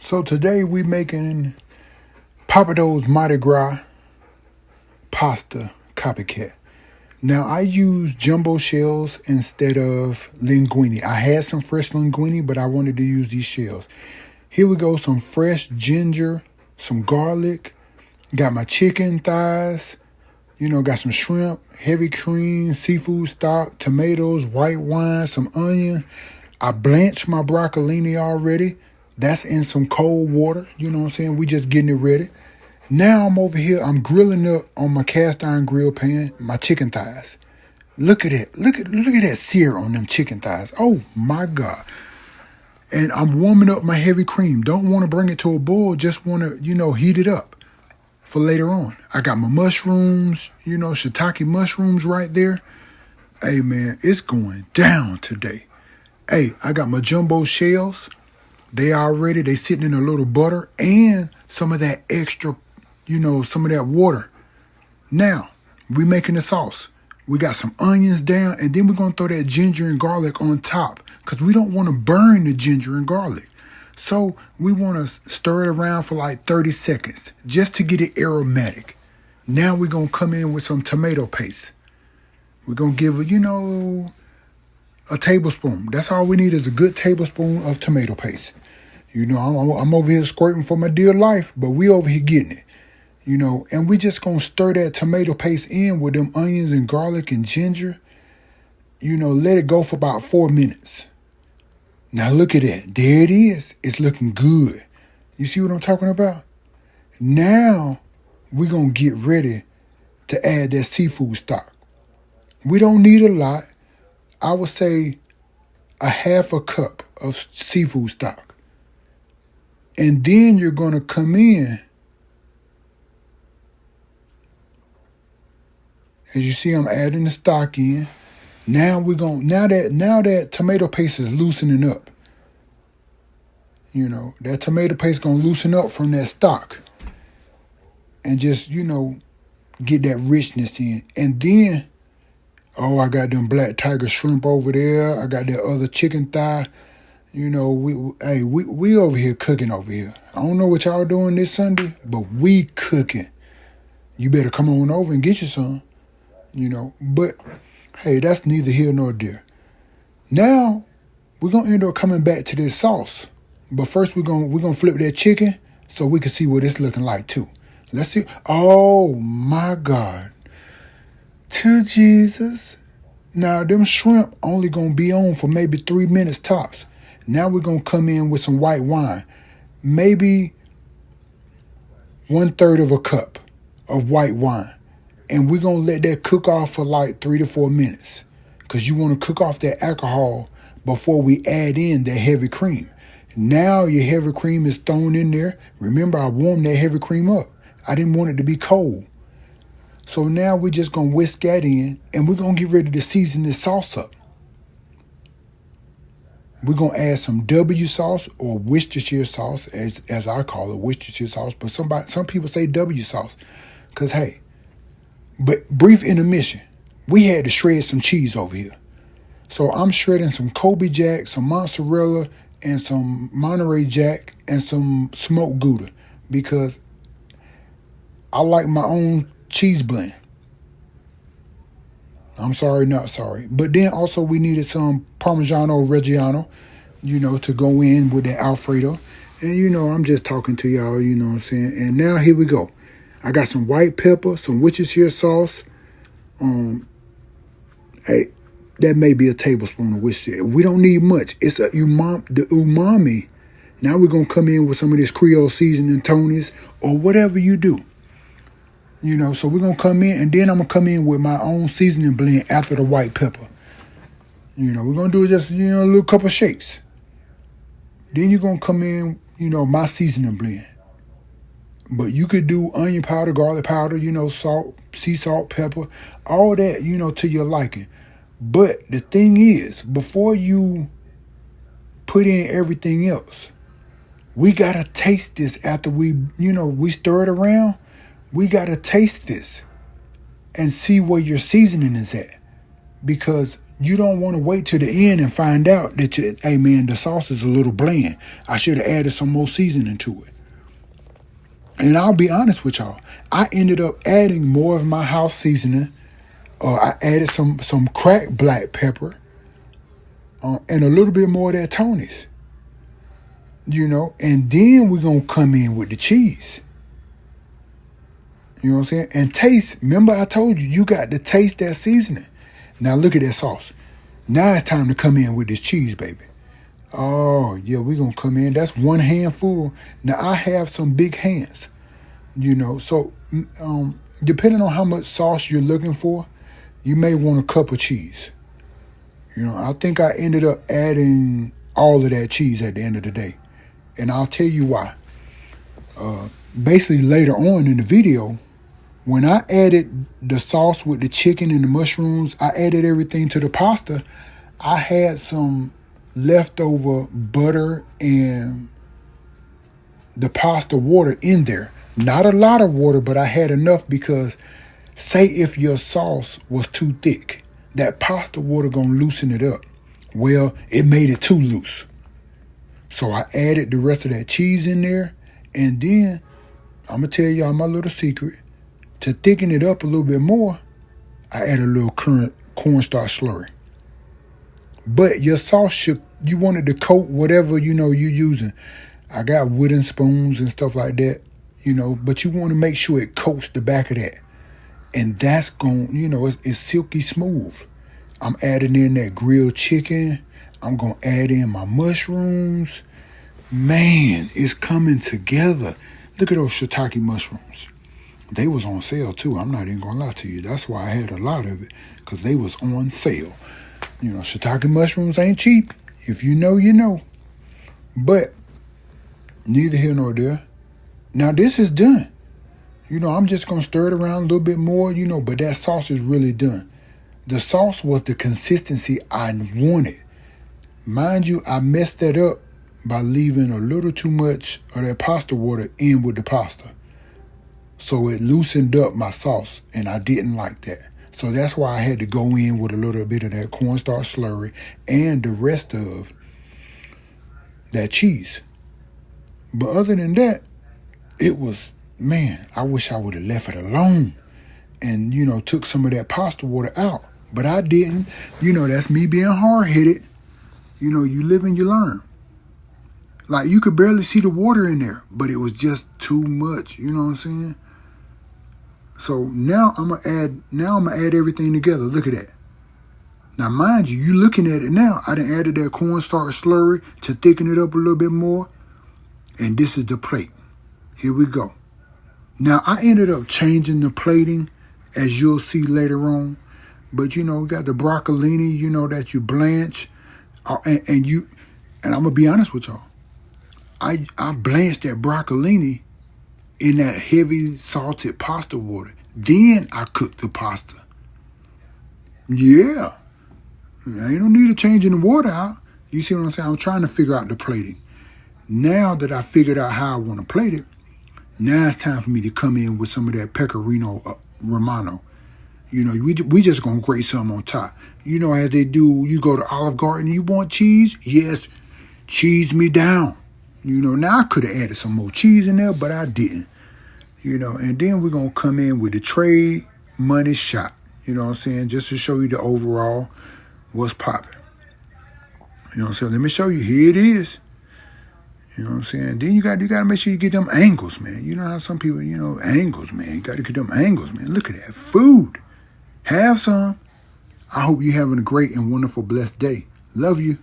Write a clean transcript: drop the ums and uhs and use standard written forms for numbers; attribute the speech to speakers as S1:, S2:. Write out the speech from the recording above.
S1: So today we making Pappadeaux Mardi Gras pasta copycat. Now I use jumbo shells instead of linguine. I had some fresh linguine, but I wanted to use these shells. Here we go, some fresh ginger, some garlic, got my chicken thighs, got some shrimp, heavy cream, seafood stock, tomatoes, white wine, some onion. I blanched my broccolini already. That's in some cold water. You know what I'm saying? We just getting it ready. Now I'm over here. I'm grilling up on my cast iron grill pan my chicken thighs. Look at it. Look at that sear on them chicken thighs. Oh my God. And I'm warming up my heavy cream. Don't want to bring it to a boil. Just want to, heat it up for later on. I got my mushrooms, shiitake mushrooms right there. Hey man, it's going down today. Hey, I got my jumbo shells. They sitting in a little butter and some of that extra, some of that water. Now, we making the sauce. We got some onions down, and then we're going to throw that ginger and garlic on top because we don't want to burn the ginger and garlic. So we want to stir it around for like 30 seconds just to get it aromatic. Now we're going to come in with some tomato paste. We're going to give it, a tablespoon. That's all we need is a good tablespoon of tomato paste. I'm over here squirting for my dear life, but we over here getting it. And we just going to stir that tomato paste in with them onions and garlic and ginger. Let it go for about 4 minutes. Now look at that. There it is. It's looking good. You see what I'm talking about? Now we're going to get ready to add that seafood stock. We don't need a lot. I would say a half a cup of seafood stock. And then you're going to come in. As you see, I'm adding the stock in. Now that tomato paste is loosening up. That tomato paste gonna loosen up from that stock. And just, get that richness in. And then, I got them black tiger shrimp over there. I got that other chicken thigh. We over here cooking over here. I don't know what y'all doing this Sunday, but we cooking. You better come on over and get you some. But hey, that's neither here nor there. Now we're gonna end up coming back to this sauce. But first we're gonna flip that chicken so we can see what it's looking like too. Let's see. Oh my God. To Jesus. Now them shrimp only gonna be on for maybe 3 minutes tops. Now we're gonna come in with some white wine. Maybe 1/3 of a cup of white wine. And we're going to let that cook off for like 3 to 4 minutes. Because you want to cook off that alcohol before we add in that heavy cream. Now your heavy cream is thrown in there. Remember, I warmed that heavy cream up. I didn't want it to be cold. So now we're just going to whisk that in. And we're going to get ready to season this sauce up. We're going to add some W sauce or Worcestershire sauce, as I call it, Worcestershire sauce. But some people say W sauce. Because, hey. But brief intermission, we had to shred some cheese over here. So I'm shredding some Kobe Jack, some mozzarella, and some Monterey Jack, and some smoked Gouda. Because I like my own cheese blend. I'm sorry, not sorry. But then also we needed some Parmigiano Reggiano, to go in with that Alfredo. And I'm just talking to y'all, you know what I'm saying. And now here we go. I got some white pepper, some Worcestershire sauce. Hey, that may be a tablespoon of Worcestershire. We don't need much. It's the umami. Now we're going to come in with some of this Creole seasoning, Tony's, or whatever you do. So we're going to come in, and then I'm going to come in with my own seasoning blend after the white pepper. We're going to do just, a little couple shakes. Then you're going to come in, my seasoning blend. But you could do onion powder, garlic powder, salt, sea salt, pepper, all that, to your liking. But the thing is, before you put in everything else, we got to taste this after we stir it around. We got to taste this and see where your seasoning is at. Because You don't want to wait to the end and find out that, hey man, the sauce is a little bland. I should have added some more seasoning to it. And I'll be honest with y'all, I ended up adding more of my house seasoning. I added some cracked black pepper and a little bit more of that Tony's. And then we're going to come in with the cheese. You know what I'm saying? And taste, remember I told you got to taste that seasoning. Now look at that sauce. Now it's time to come in with this cheese, baby. Oh, yeah, we're going to come in. That's one handful. Now, I have some big hands, So depending on how much sauce you're looking for, you may want a cup of cheese. I think I ended up adding all of that cheese at the end of the day. And I'll tell you why. Basically, later on in the video, when I added the sauce with the chicken and the mushrooms, I added everything to the pasta. I had some leftover butter and the pasta water in there. Not a lot of water, but I had enough because say if your sauce was too thick, that pasta water gonna loosen it up. Well, it made it too loose. So I added the rest of that cheese in there, and then I'm gonna tell y'all my little secret. To thicken it up a little bit more, I add a little cornstarch slurry. But your sauce you want it to coat whatever you're using. I got wooden spoons and stuff like that, but you want to make sure it coats the back of that. And that's it's silky smooth. I'm adding in that grilled chicken. I'm going to add in my mushrooms. Man, it's coming together. Look at those shiitake mushrooms. They was on sale too. I'm not even going to lie to you. That's why I had a lot of it, because they was on sale. Shiitake mushrooms ain't cheap. If you know, you know. But neither here nor there. Now this is done. I'm just going to stir it around a little bit more, but that sauce is really done. The sauce was the consistency I wanted. Mind you, I messed that up by leaving a little too much of that pasta water in with the pasta. So it loosened up my sauce, and I didn't like that. So that's why I had to go in with a little bit of that cornstarch slurry and the rest of that cheese. But other than that, it was, man, I wish I would have left it alone and, took some of that pasta water out. But I didn't. That's me being hard-headed. You live and you learn. Like, you could barely see the water in there, but it was just too much. You know what I'm saying? So now I'm gonna add everything together. Look at that. Now, mind you looking at it now, I done added that cornstarch slurry to thicken it up a little bit more. And this is the plate. Here we go. Now, I ended up changing the plating, as you'll see later on. But, we got the broccolini, that you blanch. And I'm going to be honest with y'all. I blanched that broccolini in that heavy salted pasta water. Then I cooked the pasta. Yeah. Ain't no need of changing the water out. You see what I'm saying? I'm trying to figure out the plating. Now that I figured out how I want to plate it, now it's time for me to come in with some of that pecorino romano. We just going to grate some on top. As they do, you go to Olive Garden, you want cheese? Yes, cheese me down. Now I could have added some more cheese in there, but I didn't. And then we're going to come in with the trade money shot. You know what I'm saying? Just to show you the overall what's popping. You know what I'm saying? Let me show you. Here it is. You know what I'm saying? Then you got to make sure you get them angles, man. You know how some people, angles, man. You got to get them angles, man. Look at that food. Have some. I hope you're having a great and wonderful, blessed day. Love you.